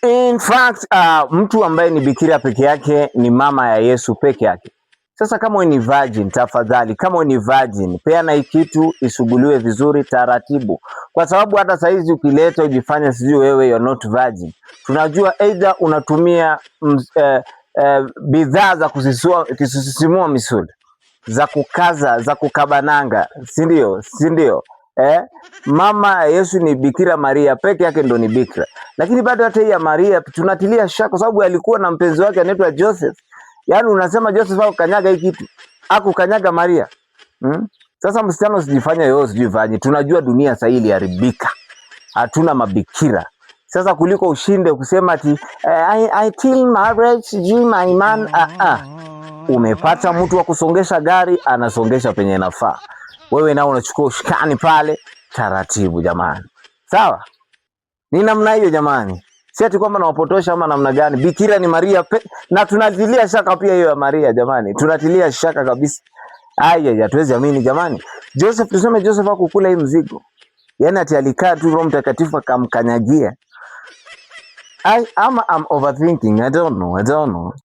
In fact, mtu ambaye ni bikira peke yake ni mama ya Yesu peke yake. Sasa kama wewe ni virgin, tafadhali, kama wewe ni virgin, peana hii kitu isuguliwe vizuri taratibu, kwa sababu hata saizi ukileta ujifanye sijui wewe you're not virgin, tunajua either unatumia bidhaa za kusisimua misuli, za kukaza, za kukabananga, si ndio? Mama Yesu ni Bikira Maria peke yake ndo ni bikira, lakini bado hata hii ya Maria tunatilia shaka, kwa sababu alikuwa na mpenzi wake anaitwa Joseph. Yaani unasema Joseph hakukanyaga hii kitu, hakukanyaga Maria. Sasa msichana usijifanye wewe usijifanye. Tunajua dunia sasa iliharibika, hatuna mabikira. Sasa kuliko ushinde kusema ati I till marriage sijui my man. Umepata mtu wa kusongesha gari, anasongesha penye nafaa, wewe nao unachukua ushikani pale taratibu. Jamani, sawa? Ni namna hiyo jamani, si ati kwamba nawapotosha ama namna gani. Bikira ni Maria na tunatilia shaka pia hiyo ya Maria jamani, tunatilia shaka kabisa. Hatuwezi amini jamani. Joseph, tuseme Joseph hakukula hii mzigo, yaani ati alikaa tu Roho Mtakatifu akamkanyagia. I'm overthinking, I don't know.